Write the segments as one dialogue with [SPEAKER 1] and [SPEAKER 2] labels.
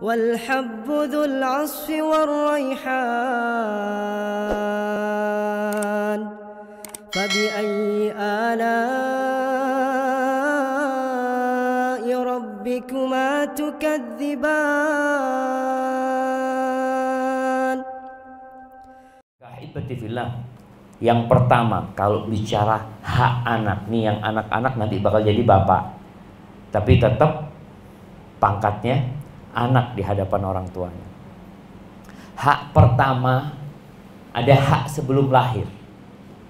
[SPEAKER 1] والحب ذو العصف والريحان فبأي آلاء ربكما تكذبان.
[SPEAKER 2] Ahibati fillah, yang pertama kalau bicara hak anak nih, yang anak-anak nanti bakal jadi bapak, tapi tetap pangkatnya anak di hadapan orang tuanya. Hak pertama, ada hak sebelum lahir.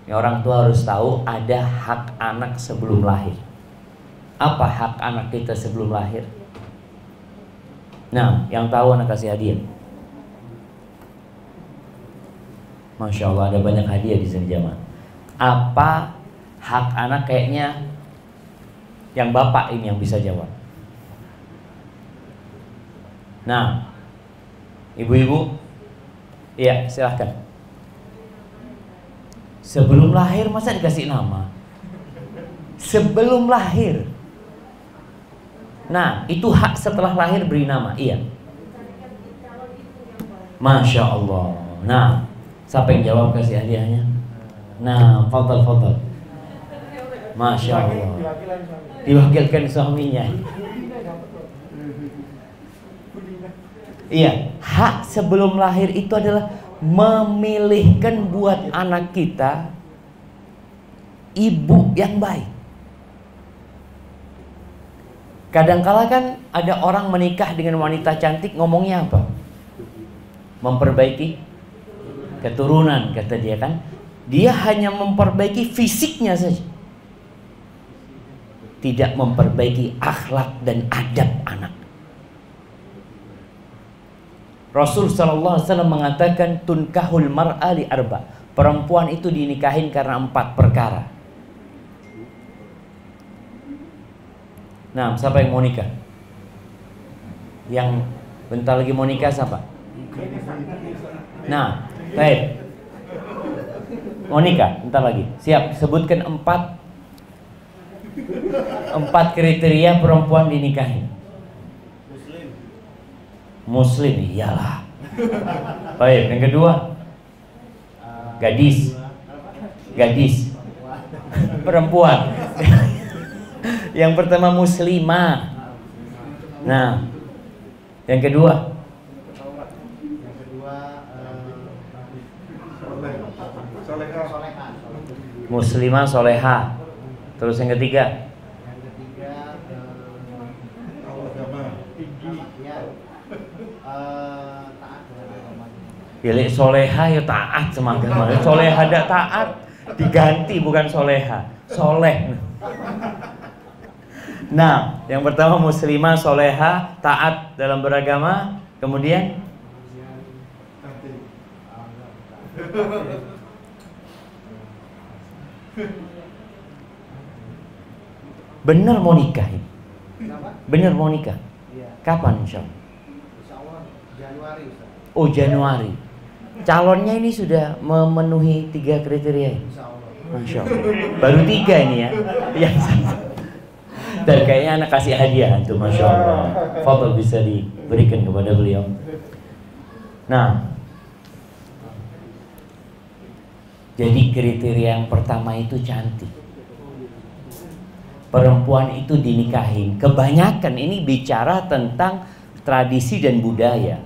[SPEAKER 2] Ya, orang tua harus tahu ada hak anak sebelum lahir. Apa hak anak kita sebelum lahir? Nah, yang tahu anak kasih hadiah. Masya Allah, ada banyak hadiah di sini jamaah. Apa hak anak? Kayaknya yang bapak ini yang bisa jawab. Nah, ibu-ibu, iya silahkan. Sebelum lahir masa dikasih nama? Sebelum lahir. Nah, itu hak setelah lahir beri nama. Iya. Masya Allah. Nah, siapa yang jawab kasih hadiahnya? Nah, fadal. Masya Allah. Diwakilkan suaminya. Iya, hak sebelum lahir itu adalah memilihkan buat anak kita ibu yang baik. Kadangkala kan ada orang menikah dengan wanita cantik, ngomongnya apa? Memperbaiki keturunan, kata dia kan. Dia hanya memperbaiki fisiknya saja, tidak memperbaiki akhlak dan adab anak. Rasul sallallahu alaihi wasallam mengatakan tunkahul mar'a li arba. Perempuan itu dinikahin karena 4 perkara. Nah, siapa yang mau nikah? Yang bentar lagi mau nikah siapa? Nah, baik. Mau nikah bentar lagi. Siap, sebutkan 4 kriteria perempuan dinikahin. Muslim, iyalah. Baik, yang kedua gadis perempuan. Yang pertama muslimah. Nah, yang kedua muslimah soleha. Terus yang ketiga pilih soleha ya taat sama agama. Soleha ada taat diganti bukan soleha, soleh. Nah, yang pertama muslimah soleha, taat dalam beragama. Kemudian bener mau nikah ini? Bener mau nikah? Kapan insya Allah? Januari. Oh, Januari. Calonnya ini sudah memenuhi 3 kriteria. Masya Allah. Baru 3 ini ya. Yang dan kayaknya anak kasih hadiah tuh, Masya Allah. Fadhil bisa diberikan kepada beliau. Nah, jadi kriteria yang pertama itu cantik. Perempuan itu dinikahin. Kebanyakan ini bicara tentang tradisi dan budaya.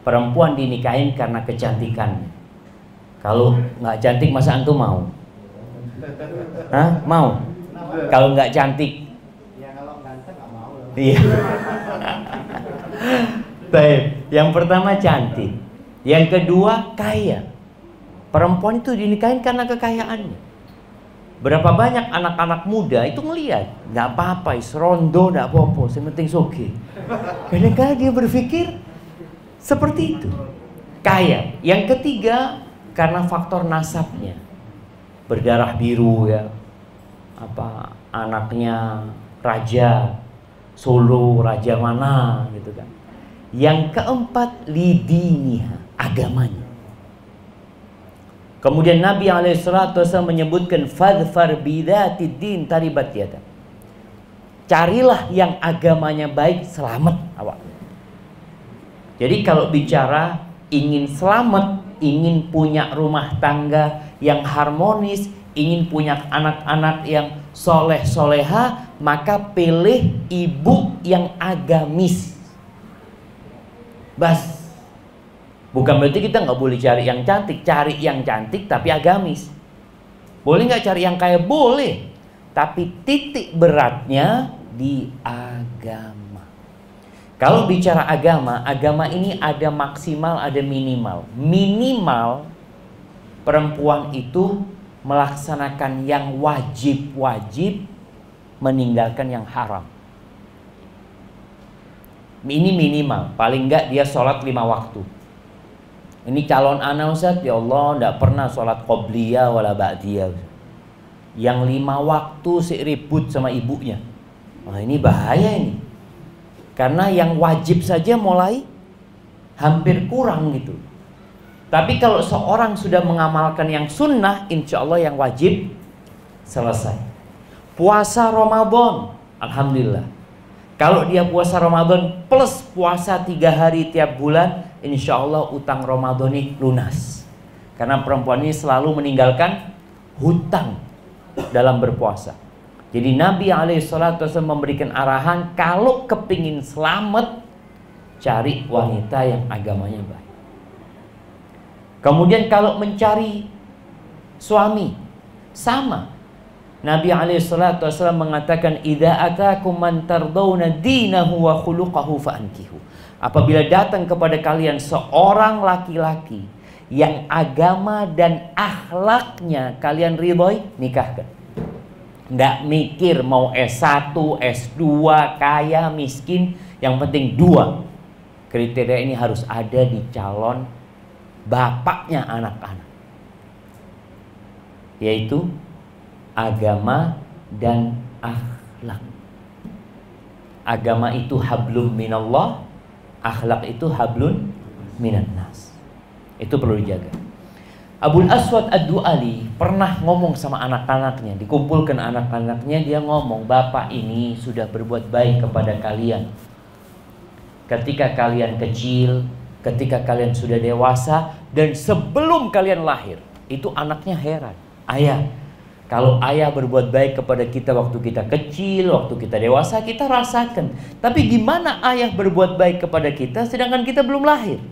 [SPEAKER 2] Perempuan dinikahin karena kecantikannya. Kalau nggak cantik masa antum mau? Hah? Mau? Kalau nggak cantik?
[SPEAKER 3] Ya kalau ganteng nggak mau.
[SPEAKER 2] Iya. Baik. Yang pertama cantik. Yang kedua kaya. Perempuan itu dinikahin karena kekayaannya. Berapa banyak anak-anak muda itu ngelihat, nggak apa-apa, rondo nggak apa-apa, yang penting soge. Kadang-kadang dia berpikir seperti itu. Kaya. Yang ketiga karena faktor nasabnya. Berdarah biru ya. Apa anaknya raja Solo, raja mana gitu kan. Yang keempat lidiniha, agamanya. Kemudian Nabi SAW menyebutkan fadfar bidatid din taribat yadak. Carilah yang agamanya baik, selamat awak. Jadi kalau bicara ingin selamat, ingin punya rumah tangga yang harmonis, ingin punya anak-anak yang soleh soleha, maka pilih ibu yang agamis. Bas. Bukan berarti kita nggak boleh cari yang cantik, cari yang cantik tapi agamis. Boleh nggak cari yang kaya? Boleh. Tapi titik beratnya di agama. Kalau bicara agama, agama ini ada maksimal, ada minimal. Minimal perempuan itu melaksanakan yang wajib-wajib, meninggalkan yang haram. Ini minimal, paling enggak dia sholat 5 waktu. Ini calon anak Ustaz, ya Allah, enggak pernah sholat qobliyah wala ba'diyah. Yang 5 waktu sih ribut sama ibunya. Wah, ini bahaya ini. Karena yang wajib saja mulai hampir kurang gitu. Tapi kalau seorang sudah mengamalkan yang sunnah, insya Allah yang wajib selesai. Puasa Ramadan, alhamdulillah. Kalau dia puasa Ramadan plus puasa 3 hari tiap bulan, insya Allah utang Ramadan ini lunas. Karena perempuan ini selalu meninggalkan hutang dalam berpuasa. Jadi Nabi SAW memberikan arahan, kalau kepingin selamat, cari wanita yang agamanya baik. Kemudian kalau mencari suami, sama. Nabi SAW mengatakan, idza atakum man tardawna dinahu wa khuluquhu fa'ankihu. Apabila datang kepada kalian seorang laki-laki yang agama dan akhlaknya kalian ridhoi, nikahkan. Nggak mikir mau S1, S2, kaya, miskin, yang penting 2 kriteria ini harus ada di calon bapaknya anak-anak, yaitu agama dan akhlak. Agama itu hablum minallah, akhlak itu hablun minannas. Itu perlu dijaga. Abul Aswad Ad-Du'ali pernah ngomong sama anak-anaknya, dikumpulkan anak-anaknya, dia ngomong, bapak ini sudah berbuat baik kepada kalian ketika kalian kecil, ketika kalian sudah dewasa, dan sebelum kalian lahir. Itu anaknya heran. Ayah, kalau ayah berbuat baik kepada kita waktu kita kecil, waktu kita dewasa, kita rasakan. Tapi gimana ayah berbuat baik kepada kita sedangkan kita belum lahir?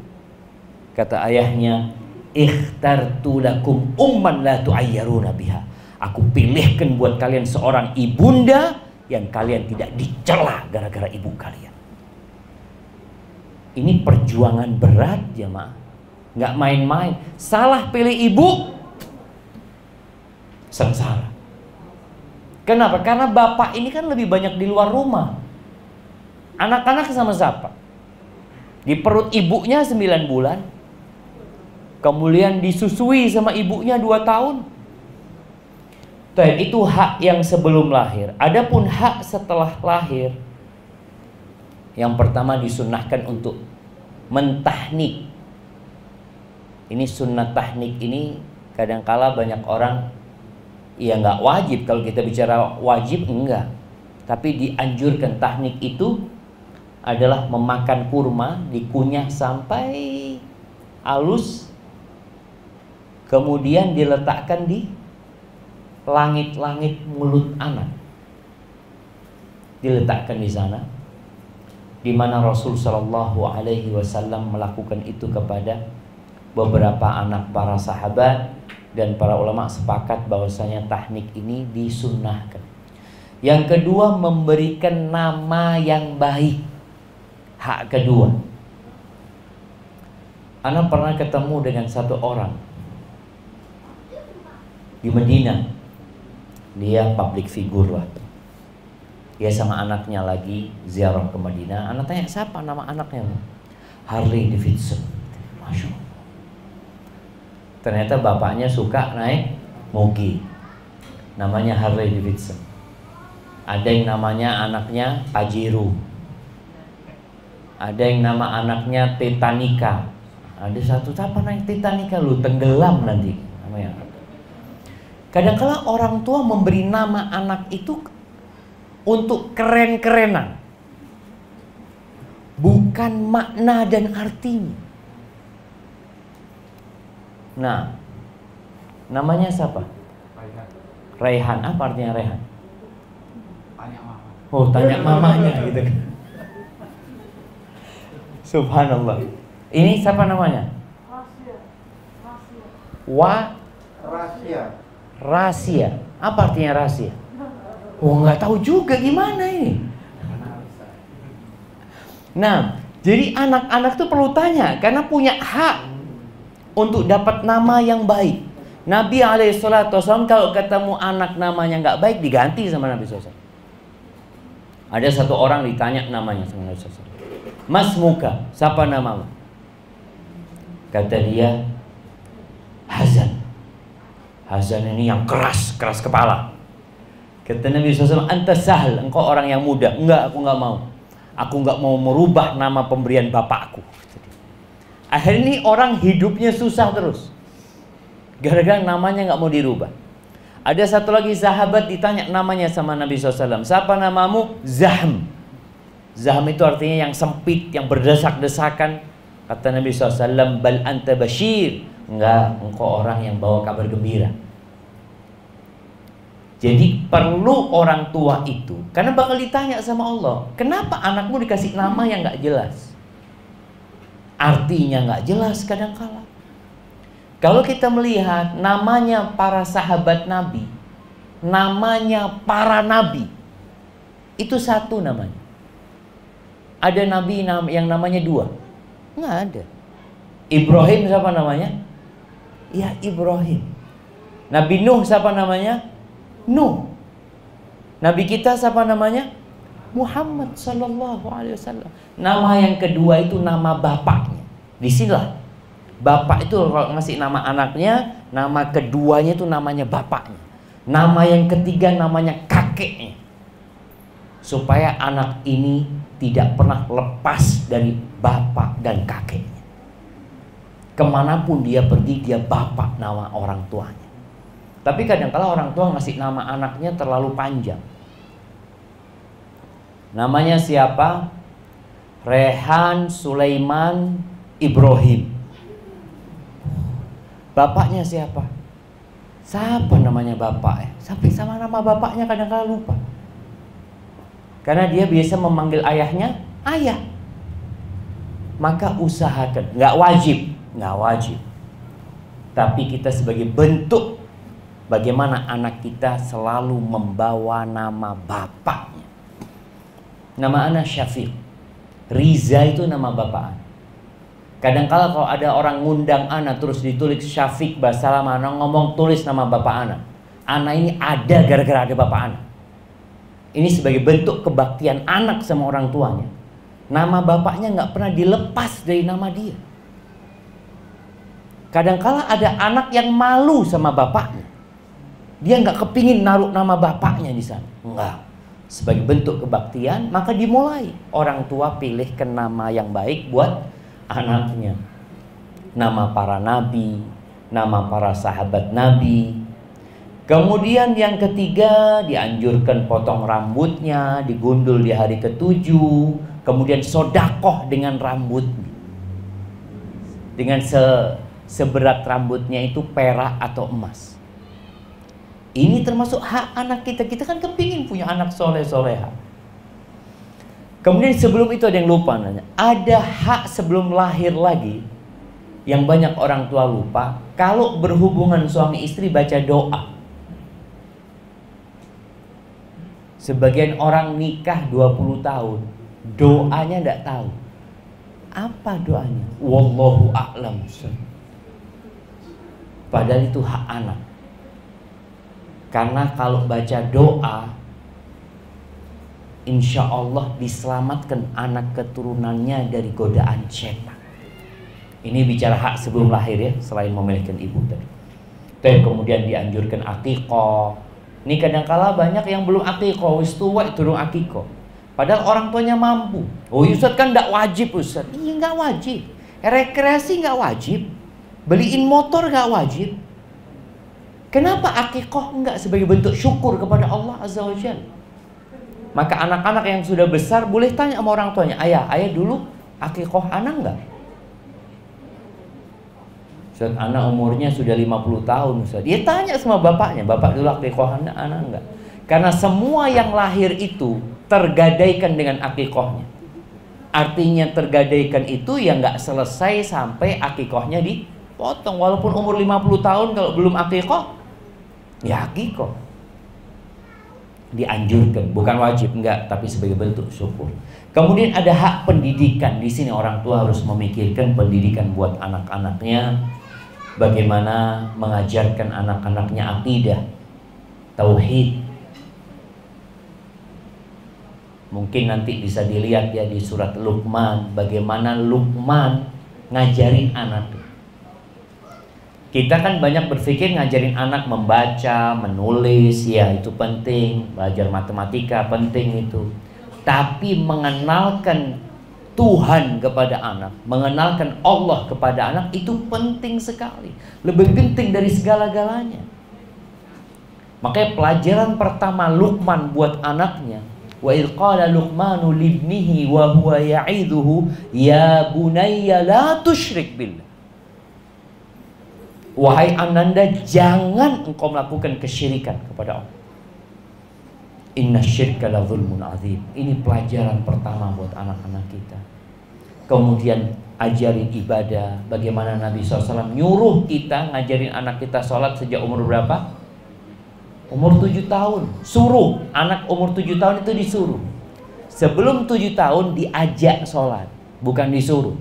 [SPEAKER 2] Kata ayahnya, ikhtartu lakum umman la tu'ayyaruna biha. Aku pilihkan buat kalian seorang ibunda yang kalian tidak dicela gara-gara ibu kalian. Ini perjuangan berat, jemaah. Nggak main-main. Salah pilih ibu, sengsara. Kenapa? Karena bapak ini kan lebih banyak di luar rumah. Anak-anak sama siapa? Di perut ibunya 9 bulan. Kemudian disusui sama ibunya 2 tahun. Itu hak yang sebelum lahir. Adapun hak setelah lahir, yang pertama disunnahkan untuk mentahnik. Ini sunnah tahnik ini kadangkala banyak orang, ya nggak wajib. Kalau kita bicara wajib, enggak. Tapi dianjurkan. Tahnik itu adalah memakan kurma, dikunyah sampai halus, kemudian diletakkan di langit-langit mulut anak. Diletakkan di sana, di mana Rasul Shallallahu Alaihi Wasallam melakukan itu kepada beberapa anak para sahabat, dan para ulama sepakat bahwasanya tahnik ini disunnahkan. Yang kedua, memberikan nama yang baik. Hak kedua, Ana pernah ketemu dengan satu orang di Medina. Dia public figure lah. Dia sama anaknya lagi ziarah ke Madinah. Anak tanya, siapa nama anaknya? Harley Davidson. Masya Allah. Ternyata bapaknya suka naik moge. Namanya Harley Davidson. Ada yang namanya anaknya Pajero. Ada yang nama anaknya Titanica. Ada satu, apa naik Titanica lu? Tenggelam nanti namanya. Kadang-kala orang tua memberi nama anak itu untuk keren-kerenan, bukan bukan makna dan artinya. Nah, namanya siapa? Raihan. Apa artinya Raihan?
[SPEAKER 3] Tanya mama.
[SPEAKER 2] Oh, tanya mamanya gitu kan. Subhanallah. Ini siapa namanya? Rahasia. Apa artinya rahasia? Oh, nggak tahu juga gimana ini. Nah, jadi anak-anak tuh perlu tanya karena punya hak untuk dapat nama yang baik. Nabi SAW kalau ketemu anak namanya nggak baik diganti sama Nabi SAW. Ada satu orang ditanya namanya sama Nabi SAW. Mas muka, siapa namamu? Kata dia, Hazan. Hazan ini yang keras kepala. Kata Nabi SAW, anta sahal, engkau orang yang muda. Enggak, aku nggak mau. Aku nggak mau merubah nama pemberian bapakku. Akhirnya ini orang hidupnya susah terus. Gara-gara namanya nggak mau dirubah. Ada satu lagi sahabat ditanya namanya sama Nabi SAW. Siapa namamu? Zahm. Zahm itu artinya yang sempit, yang berdesak-desakan. Kata Nabi SAW, bal anta bashir. Enggak, engkau orang yang bawa kabar gembira. Jadi perlu orang tua itu, karena bakal ditanya sama Allah, kenapa anakmu dikasih nama yang gak jelas? Artinya gak jelas kadangkala. Kalau kita melihat namanya para sahabat Nabi, namanya para nabi, itu satu namanya. Ada nabi yang namanya dua? Nggak ada. Ibrahim siapa namanya? Ya Ibrahim. Nabi Nuh siapa namanya? Nuh. Nabi kita siapa namanya? Muhammad sallallahu alaihi wasallam. Nama yang kedua itu nama bapaknya. Disinilah bapak itu kalau ngasih nama anaknya, nama keduanya itu namanya bapaknya. Nama yang ketiga namanya kakeknya. Supaya anak ini tidak pernah lepas dari bapak dan kakeknya. Kemanapun dia pergi, dia bapak nama orang tuanya. Tapi kadang-kala orang tua ngasih nama anaknya terlalu panjang. Namanya siapa? Rehan Sulaiman Ibrahim. Bapaknya siapa? Siapa namanya bapaknya? Sampai sama nama bapaknya kadang-kala lupa. Karena dia biasa memanggil ayahnya ayah. Maka usahakan, nggak wajib. Tapi kita sebagai bentuk bagaimana anak kita selalu membawa nama bapaknya. Nama anak Syafiq. Riza itu nama bapak anak. Kadang-kala kalau ada orang ngundang anak terus ditulis Syafiq Basalam, anak ngomong tulis nama bapak anak. Anak ini ada gara-gara ada bapak anak. Ini sebagai bentuk kebaktian anak sama orang tuanya. Nama bapaknya nggak pernah dilepas dari nama dia. Kadang-kala ada anak yang malu sama bapaknya. Dia nggak kepingin naruh nama bapaknya di sana. Enggak. Sebagai bentuk kebaktian, maka dimulai. Orang tua pilihkan nama yang baik buat anaknya. Nama para nabi, nama para sahabat nabi. Kemudian yang ketiga, dianjurkan potong rambutnya, digundul di hari ke-7. Kemudian sodakoh dengan rambutnya. Dengan seberat rambutnya itu perak atau emas. Ini termasuk hak anak kita. Kita kan kepingin punya anak soleh-soleha. Kemudian sebelum itu ada yang lupa nanya. Ada hak sebelum lahir lagi yang banyak orang tua lupa. Kalau berhubungan suami istri baca doa. Sebagian orang nikah 20 tahun, doanya tidak tahu. Apa doanya? Wallahu a'lam. Padahal itu hak anak. Karena kalau baca doa, insya Allah diselamatkan anak keturunannya dari godaan setan. Ini bicara hak sebelum lahir ya, selain memilihkan ibu tadi. Dan kemudian dianjurkan akikoh. Ini kadang-kala banyak yang belum akikoh, wis tua turun akikoh. Padahal orang tuanya mampu. Oh Ustaz kan tidak wajib Ustaz. Iya nggak wajib. Rekreasi nggak wajib. Beliin motor nggak wajib. Kenapa akikoh enggak sebagai bentuk syukur kepada Allah Azza wa Jalla? Maka anak-anak yang sudah besar boleh tanya sama orang tuanya, ayah dulu akikoh anak enggak? Ustaz, anak umurnya sudah 50 tahun Ustaz. Dia tanya sama bapaknya, bapak dulu akikoh anak enggak? Karena semua yang lahir itu tergadaikan dengan akikohnya. Artinya tergadaikan itu ya nggak selesai sampai akikohnya dipotong. Walaupun umur 50 tahun kalau belum akikoh, ya akikoh. Dianjurkan, bukan wajib, enggak, tapi sebagai bentuk syukur. Kemudian ada hak pendidikan. Di sini orang tua harus memikirkan pendidikan buat anak-anaknya. Bagaimana mengajarkan anak-anaknya akidah, tauhid. Mungkin nanti bisa dilihat ya di surat Luqman, bagaimana Luqman ngajarin anak. Kita kan banyak berpikir ngajarin anak membaca, menulis, ya itu penting. Belajar matematika penting itu. Tapi mengenalkan Tuhan kepada anak, mengenalkan Allah kepada anak itu penting sekali. Lebih penting dari segala-galanya. Makanya pelajaran pertama Luqman buat anaknya, wa idh qala Luqmanu libnihi wa huwa ya'idhuhu ya bunayya la tusyrik billah. Wahai ananda, jangan engkau melakukan kesyirikan kepada Allah. Inna syirka la zulmun azim. Ini pelajaran pertama buat anak-anak kita. Kemudian ajarin ibadah. Bagaimana Nabi SAW nyuruh kita ngajarin anak kita sholat sejak umur berapa? Umur 7 tahun. Suruh anak umur 7 tahun itu disuruh. Sebelum 7 tahun diajak sholat, bukan disuruh.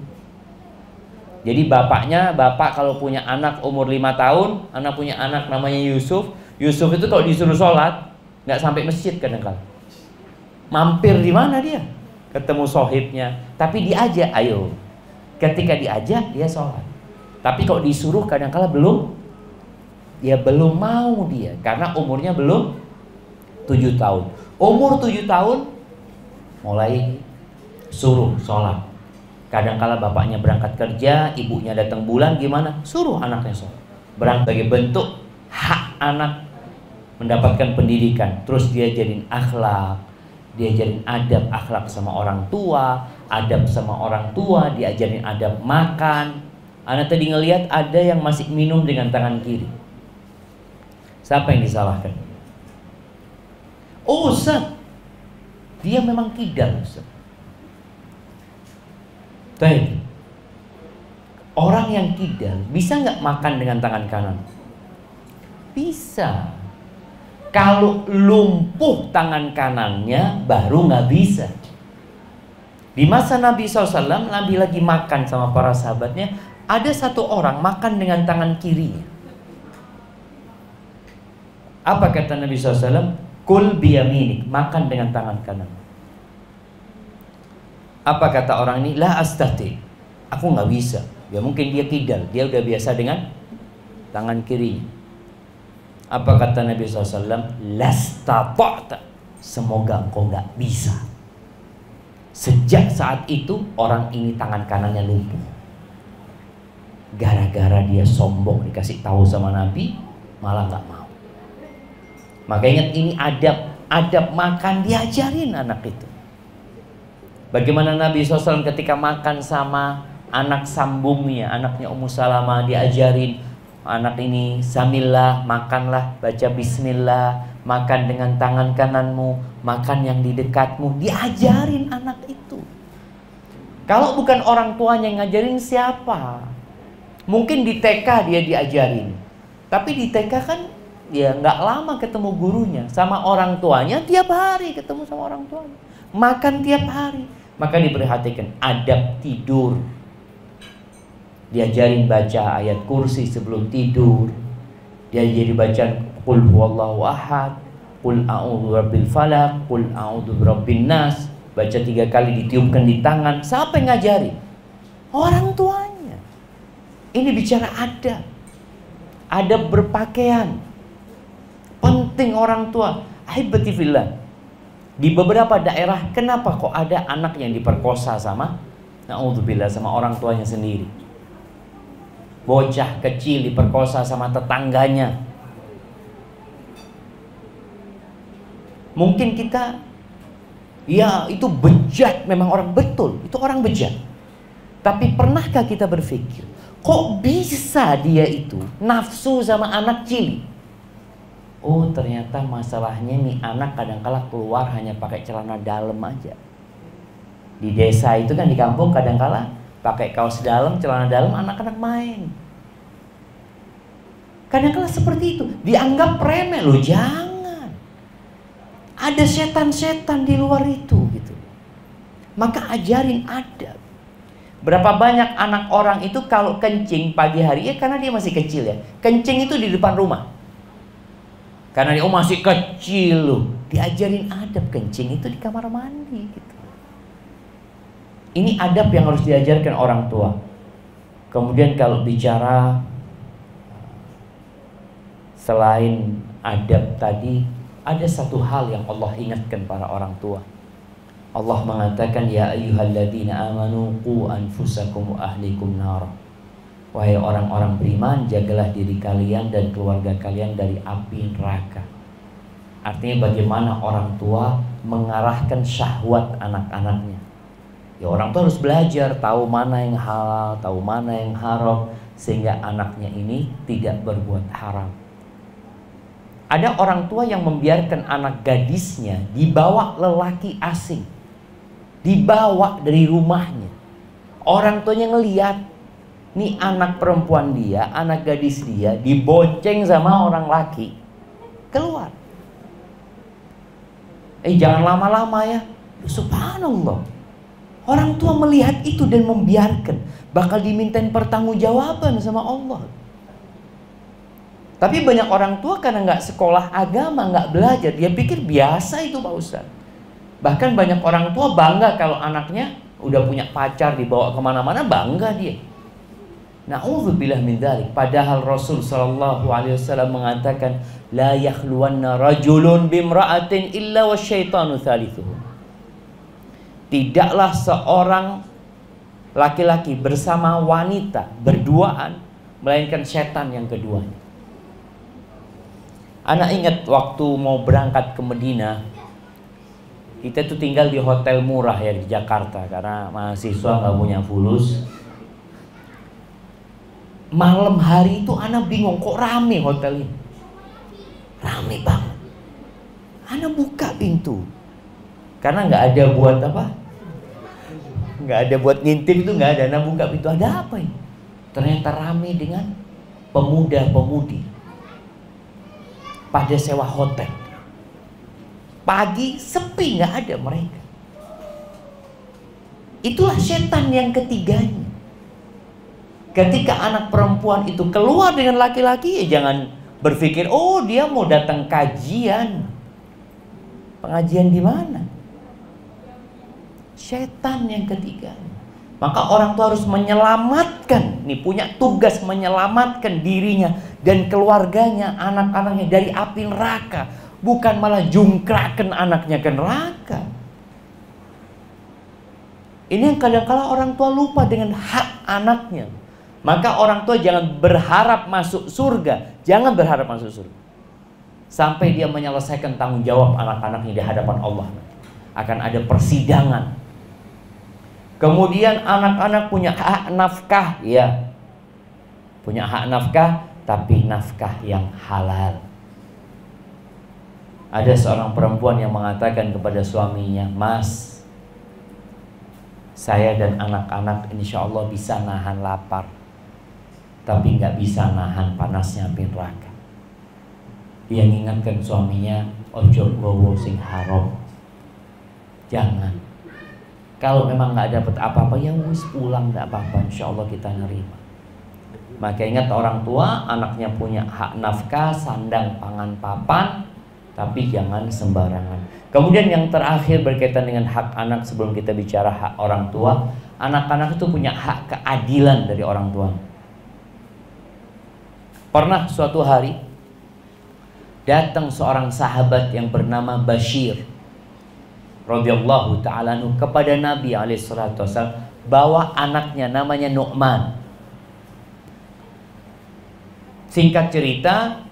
[SPEAKER 2] Jadi bapak kalau punya anak umur 5 tahun, anak punya anak namanya Yusuf. Yusuf itu kalau disuruh sholat nggak sampai masjid kadang-kadang. Mampir di mana dia? Ketemu sohibnya. Tapi diajak, ayo. Ketika diajak dia sholat. Tapi kalau disuruh kadang-kadang belum mau dia, karena umurnya belum 7 tahun. Umur 7 tahun mulai suruh sholat. Kadang-kala bapaknya berangkat kerja, ibunya datang bulan, gimana? Suruh anaknya sholat. Berangkat sebagai bentuk hak anak mendapatkan pendidikan. Terus diajarin akhlak, diajarin adab akhlak sama orang tua, adab sama orang tua, diajarin adab makan. Anak tadi ngelihat ada yang masih minum dengan tangan kiri. Siapa yang disalahkan? Oh Ustaz, dia memang kidal Ustaz. Baik. Orang yang kidal bisa nggak makan dengan tangan kanan? Bisa. Kalau lumpuh tangan kanannya baru nggak bisa. Di masa Nabi SAW, Nabi lagi makan sama para sahabatnya, ada satu orang makan dengan tangan kirinya. Apa kata Nabi SAW? Kul biyaminik, makan dengan tangan kanan. Apa kata orang ini? La astati, aku nggak bisa. Ya mungkin dia kidal, dia udah biasa dengan tangan kirinya. Apa kata Nabi SAW? Lastata'ta, semoga engkau nggak bisa. Sejak saat itu orang ini tangan kanannya lumpuh. Gara-gara dia sombong dikasih tahu sama Nabi, malah nggak mau. Maka ingat, ini adab makan diajarin anak itu. Bagaimana Nabi SAW ketika makan sama anak sambungnya, anaknya Ummu Salamah, diajarin anak ini, samillah, makanlah, baca bismillah, makan dengan tangan kananmu, makan yang di dekatmu. Diajarin anak itu. Kalau bukan orang tuanya yang ngajarin, siapa? Mungkin di TK dia diajarin, tapi di TK kan ya nggak lama ketemu gurunya. Sama orang tuanya tiap hari ketemu sama orang tuanya, makan tiap hari. Maka diperhatikan adab tidur, diajarin baca ayat kursi sebelum tidur, diajarin baca qul huwallahu ahad, qul a'udzu birabbil falaq, qul a'udzu birabbin nas. Baca 3 kali, ditiupkan di tangan. Siapa yang ngajarin? Orang tuanya. Ini bicara adab, adab berpakaian. Penting orang tua. Ahibati fillah. Di beberapa daerah, kenapa kok ada anak yang diperkosa sama, na'udzubillah, sama orang tuanya sendiri? Bocah kecil diperkosa sama tetangganya. Mungkin kita, ya itu bejat, memang orang betul, itu orang bejat. Tapi pernahkah kita berpikir, kok bisa dia itu nafsu sama anak cilik? Oh, ternyata masalahnya nih anak kadang-kala keluar hanya pakai celana dalam aja. Di desa itu kan, di kampung kadang-kala pakai kaos dalam, celana dalam, anak-anak main. Kadang-kala seperti itu, dianggap remeh. Loh, jangan. Ada setan-setan di luar itu gitu. Maka ajarin adab. Berapa banyak anak orang itu kalau kencing pagi hari, ya karena dia masih kecil ya. Kencing itu di depan rumah. Karena dia masih kecil loh. Diajarin adab, kencing itu di kamar mandi gitu. Ini adab yang harus diajarkan orang tua. Kemudian kalau bicara selain adab tadi, ada satu hal yang Allah ingatkan para orang tua. Allah mengatakan, ya ayyuhalladzina amanu qu anfusakum wa ahlikum nar. Wahai orang-orang beriman, jagalah diri kalian dan keluarga kalian dari api neraka. Artinya bagaimana orang tua mengarahkan syahwat anak-anaknya. Ya, orang tua harus belajar tahu mana yang halal, tahu mana yang haram, sehingga anaknya ini tidak berbuat haram. Ada orang tua yang membiarkan anak gadisnya dibawa lelaki asing, dibawa dari rumahnya. Orang tuanya ngelihat, nih anak perempuan dia, anak gadis dia dibonceng sama orang laki, keluar. Jangan lama-lama ya. Subhanallah. Orang tua melihat itu dan membiarkan, bakal dimintain pertanggungjawaban sama Allah. Tapi banyak orang tua karena nggak sekolah agama, nggak belajar, dia pikir biasa itu Pak Ustaz. Bahkan banyak orang tua bangga kalau anaknya udah punya pacar, dibawa kemana-mana, bangga dia. Na'udzubillah min dzalik. Padahal Rasul sallallahu alaihi wasallam mengatakan, la yakhluwanna rajulun bimra'atin illa wasyaitanu thalithuhu. Tidaklah seorang laki-laki bersama wanita berduaan melainkan setan yang keduanya. Anak ingat waktu mau berangkat ke Madinah, kita tuh tinggal di hotel murah ya di Jakarta karena mahasiswa nggak punya fulus. Malam hari itu anak bingung, kok rame hotel ini, rame banget. Anak buka pintu karena nggak ada buat apa, nggak ada buat ngintip itu, nggak ada. Anak buka pintu, ada apa ini? Ternyata rame dengan pemuda-pemudi pada sewa hotel. Pagi sepi, nggak ada mereka. Itulah setan yang ketiganya. Ketika anak perempuan itu keluar dengan laki-laki, ya jangan berpikir, oh dia mau datang kajian. Pengajian di mana? Setan yang ketiga. Maka orang tua harus menyelamatkan, nih punya tugas menyelamatkan dirinya dan keluarganya, anak-anaknya dari api neraka, bukan malah jungkrakan anaknya ke neraka. Ini yang kadang-kala orang tua lupa dengan hak anaknya. Maka orang tua jangan berharap masuk surga, jangan berharap masuk surga sampai dia menyelesaikan tanggung jawab anak-anaknya di hadapan Allah. Akan ada persidangan. Kemudian anak-anak punya hak nafkah, ya. Punya hak nafkah, tapi nafkah yang halal. Ada seorang perempuan yang mengatakan kepada suaminya, Mas, saya dan anak-anak insya Allah bisa nahan lapar, tapi nggak bisa nahan panasnya api neraka. Dia mengingatkan suaminya, ojo gowo sing haram. Jangan. Kalau memang nggak dapat apa-apa, ya wis pulang, nggak apa-apa, insya Allah kita nerima. Maka ingat orang tua, anaknya punya hak nafkah, sandang, pangan, papan, tapi jangan sembarangan. Kemudian yang terakhir berkaitan dengan hak anak, sebelum kita bicara hak orang tua, anak-anak itu punya hak keadilan dari orang tua. Pernah suatu hari datang seorang sahabat yang bernama Bashir radhiyallahu ta'ala anhu kepada Nabi alaihissalatu wassalam, bawa anaknya namanya Nu'man. Singkat cerita,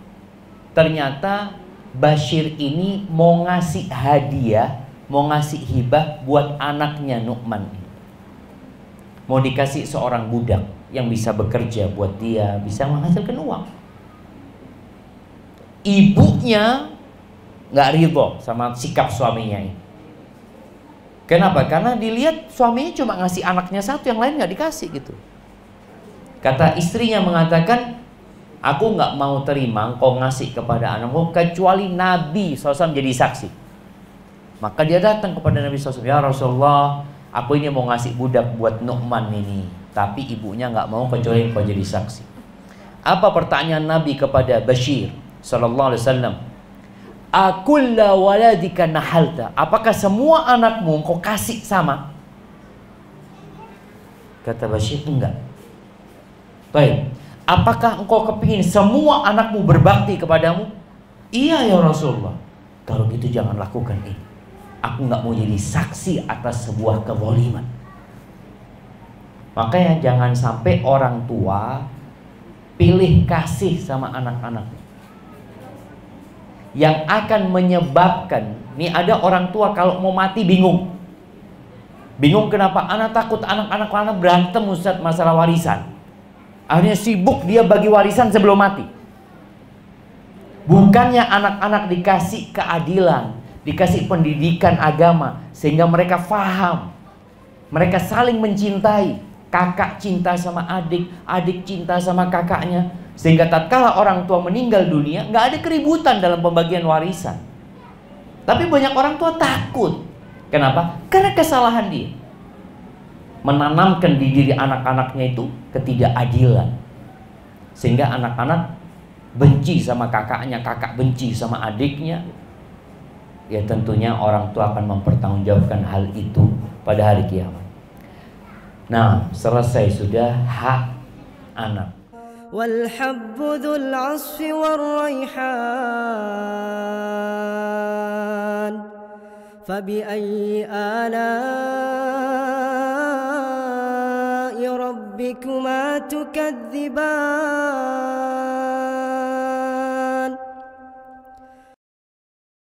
[SPEAKER 2] ternyata Bashir ini mau ngasih hadiah, mau ngasih hibah buat anaknya Nu'man. mau dikasih seorang budak yang bisa bekerja buat dia, bisa menghasilkan uang. Ibunya nggak ridho sama sikap suaminya ini. Kenapa? Karena dilihat suaminya cuma ngasih anaknya satu, yang lain nggak dikasih gitu. Kata istrinya mengatakan, aku nggak mau terima engkau ngasih kepada anakku kecuali Nabi SAW jadi saksi. Maka dia datang kepada Nabi SAW, ya Rasulullah, aku ini mau ngasih budak buat Nu'man ini, tapi ibunya nggak mau kecuali engkau jadi saksi. Apa pertanyaan Nabi kepada Bashir sallallahu alaihi wasallam? Akulla waladika nahalta, apakah semua anakmu engkau kasih sama? Kata Bashir, enggak. Baik, apakah engkau kepingin semua anakmu berbakti kepadamu? Iya ya Rasulullah. Kalau gitu jangan lakukan ini. Aku nggak mau jadi saksi atas sebuah kezaliman. Makanya jangan sampai orang tua pilih kasih sama anak-anaknya, yang akan menyebabkan, nih ada orang tua kalau mau mati bingung. Bingung kenapa? Anak takut anak-anak berantem Ustaz masalah warisan. Akhirnya sibuk dia bagi warisan sebelum mati. Bukannya anak-anak dikasih keadilan, dikasih pendidikan agama sehingga mereka faham, mereka saling mencintai, kakak cinta sama adik, adik cinta sama kakaknya, sehingga tatkala orang tua meninggal dunia nggak ada keributan dalam pembagian warisan. Tapi banyak orang tua takut. Kenapa? Karena kesalahan dia menanamkan di diri anak-anaknya itu ketidakadilan, sehingga anak-anak benci sama kakaknya, kakak benci sama adiknya. Ya tentunya orang tua akan mempertanggungjawabkan hal itu pada hari kiamat. Nah, selesai sudah hak anak.
[SPEAKER 1] والحب ذو العصف والريحان فبأي آلاء ربكما تكذبان